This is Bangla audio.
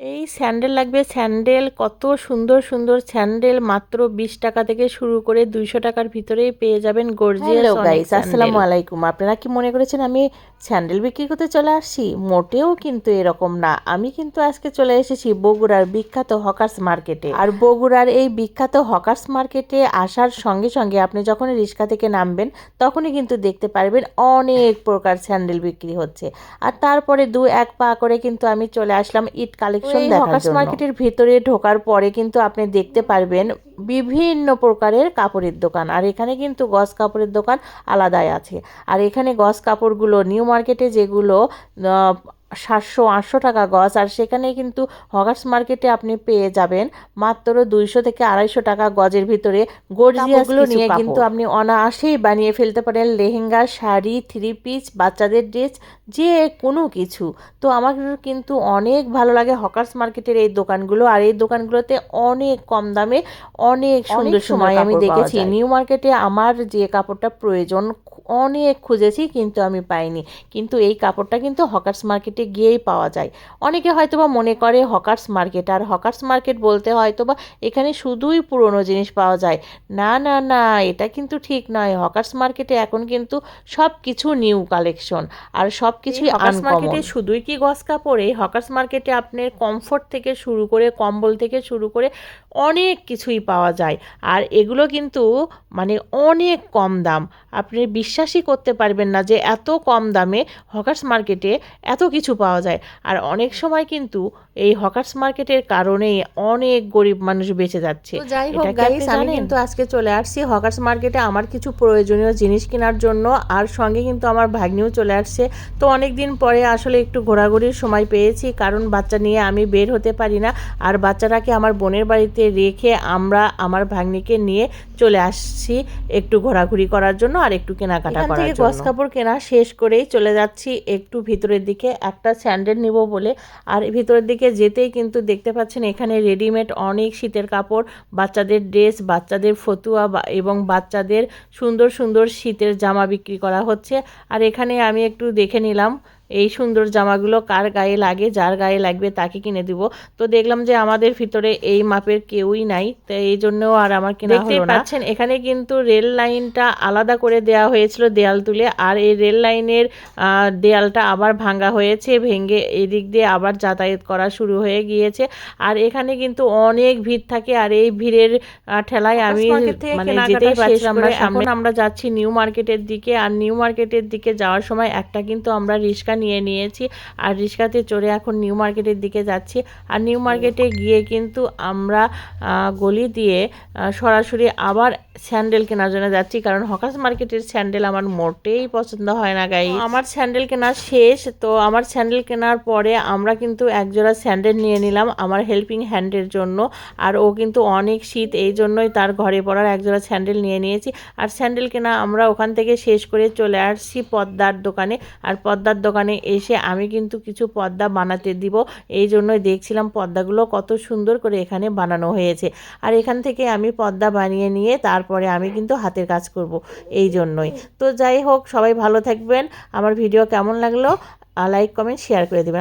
এই স্যান্ডেল লাগবে, স্যান্ডেল কত সুন্দর সুন্দর স্যান্ডেল মাত্র 20 টাকা থেকে শুরু করে 200 টাকার ভিতরেই পেয়ে যাবেন গর্জিয়াস হ্যালো অনেক গাইস, স্যান্ডেল। আসসালামু আলাইকুম। আপনারা কি মনে করেছেন আমি স্যান্ডেল বিক্রি করতে চলে আসছি? মোটেও কিন্তু এরকম না। আমি কিন্তু আজকে চলে এসেছি বগুড়ার বিখ্যাত হকার্স মার্কেটে। আর বগুড়ার এই বিখ্যাত হকার্স মার্কেটে আসার সঙ্গে সঙ্গে আপনি যখন রিক্সা থেকে নামবেন তখনই কিন্তু দেখতে পারবেন অনেক প্রকার স্যান্ডেল বিক্রি হচ্ছে। আর তারপরে দু এক পা করে কিন্তু আমি চলে আসলাম ইট কালেকশন দেখার জন্য। হকার্স মার্কেটের ভিতরে ঢোকার পরে কিন্তু আপনি দেখতে পারবেন বিভিন্ন প্রকারের কাপড়ের দোকান। আর এখানে কিন্তু গস কাপড়ের দোকান আলাদাই আছে। আর এখানে গস কাপড়গুলো নিউ মার্কেটে যেগুলো 700-800 টাকা গজ, আর সেখানে কিন্তু হকার্স মার্কেটে আপনি পেয়ে যাবেন মাত্র 200 থেকে 250 টাকা গজের ভিতরে গর্জিয়াসগুলো নিয়ে কিন্তু আপনি অনায়াসেই বানিয়ে ফেলতে পারেন লেহেঙ্গা, শাড়ি, 3 পিস, বাচ্চাদের ড্রেস, যে কোনো কিছু। তো আমার কিন্তু অনেক ভালো লাগে হকার্স মার্কেটের এই দোকানগুলো। আর এই দোকানগুলোতে অনেক কম দামে অনেক সুন্দর সময় আমি দেখেছি। নিউ মার্কেটে আমার যে কাপড়টা প্রয়োজন অনেক খুঁজেছি কিন্তু আমি পাইনি, কিন্তু এই কাপড়টা কিন্তু হকার্স মার্কেটে গিয়েই পাওয়া যায়। অনেকে হয়তোবা মনে করে হকার্স মার্কেট, আর হকার্স মার্কেট বলতে হয়তোবা এখানে শুধুই পুরনো জিনিস পাওয়া যায়। না না না, এটা কিন্তু ঠিক নয়। হকার্স মার্কেটে এখন কিন্তু সব কিছু নিউ কালেকশন, আর সব কিছুই হকার্স মার্কেটে আনকমন। শুধুই কি গস কাপড়? এই হকার্স মার্কেটে আপনার কমফোর্ট থেকে শুরু করে কম্বল থেকে শুরু করে অনেক কিছুই পাওয়া যায়। আর এগুলো কিন্তু মানে অনেক কম দাম। আপনি বিশ্বাসই করতে পারবেন না যে এত কম দামে হকার্স মার্কেটে এত কিছু পাওয়া যায়। আর অনেক সময় কিন্তু এই হকার্স মার্কেটের কারণেই অনেক গরিব মানুষ বেঁচে যাচ্ছে। তো যাই হোক এটা কি গাইস, আপনি আমি জানেন? কিন্তু আজকে চলে আসছি হকার্স মার্কেটে আমার কিছু প্রয়োজনীয় জিনিস কেনার জন্য। আর সঙ্গে কিন্তু আমার ভাগ্নিও চলে আসছে। তো অনেক দিন পরে আসলে একটু ঘোরাঘুরির সময় পেয়েছি, কারণ বাচ্চা নিয়ে আমি বের হতে পারি না। আর বাচ্চাটাকে আমার বোনের বাড়িতে রেখে আমরা আমার ভাগ্নিকে নিয়ে চলে আসছি একটু ঘোরাঘুরি করার জন্য আর একটু কেনাকাটা করার জন্য। গস কাপড় কেনা শেষ করেই চলে যাচ্ছি একটু ভিতরের দিকে একটা স্যান্ডেল নিব বলে। আর ভিতরের দিকে যেতেই কিন্তু দেখতে পাচ্ছেন এখানে রেডিমেড অনেক শীতের কাপড়, বাচ্চাদের ড্রেস, বাচ্চাদের ফতুয়া এবং বাচ্চাদের সুন্দর সুন্দর শীতের জামা বিক্রি করা হচ্ছে। আর এখানে আমি একটু দেখে নিলাম এই সুন্দর জামাগুলো কার গায়ে লাগে, যার গায়ে লাগবে তাকে কিনে দিব। তো দেখলাম যে আমাদের ভিতরে এই মাপের কেউই নাই, তো এই জন্যও আর আমার কেনা হলো না। দেখতেই পাচ্ছেন এখানে কিন্তু রেল লাইনটা আলাদা করে দেওয়া হয়েছিল দেয়াল তুলে, আর এই রেল লাইনের দেয়ালটা আবার ভাঙা হয়েছে, ভেঙে এদিক দিয়ে আবার যাতায়াত করা শুরু হয়ে গিয়েছে। আর এখানে কিন্তু অনেক ভিড় থাকে, আর এই ভিড়ের ঠেলায় আমি মানে যেতেই পারছিলাম না সামনে। এখন আমরা যাচ্ছি নিউ মার্কেটের দিকে, আর নিউ মার্কেটের দিকে যাওয়ার সময় একটা কিন্তু আমরা রিক্সা নিয়ে নিয়েছি, আর রিক্সাতে চড়ে এখন নিউ মার্কেটের দিকে যাচ্ছি। আর নিউ মার্কেটে গিয়ে কিন্তু আমরা গলি দিয়ে সরাসরি আবার স্যান্ডেল কেনার জন্য যাচ্ছি, কারণ হকার্স মার্কেটের স্যান্ডেল আমার মোটেই পছন্দ হয় না গাইস। আমার স্যান্ডেল কেনা শেষ। তো আমার স্যান্ডেল কেনার পরে আমরা কিন্তু একজোড়া স্যান্ডেল নিয়ে নিলাম আমার হেল্পিং হ্যান্ডের জন্য। আর ও কিন্তু অনেক শীত, এই জন্যই তার ঘরে পড়ার একজোড়া স্যান্ডেল নিয়ে নিয়েছি। আর স্যান্ডেল কেনা আমরা ওখান থেকে শেষ করে চলে আসছি পদ্মার দোকানে। আর পদ্মার দোকানে এসে আমি কিন্তু কিছু পর্দা বানাতে দিব, এই জন্যই দেখছিলাম পর্দাগুলো কত সুন্দর করে এখানে বানানো হয়েছে। আর এখান থেকে আমি পর্দা বানিয়ে নিয়ে তারপরে আমি কিন্তু হাতের কাজ করব, এই জন্যই। তো যাই হোক, সবাই ভালো থাকবেন। আমার ভিডিও কেমন লাগলো লাইক কমেন্ট শেয়ার করে দেবেন।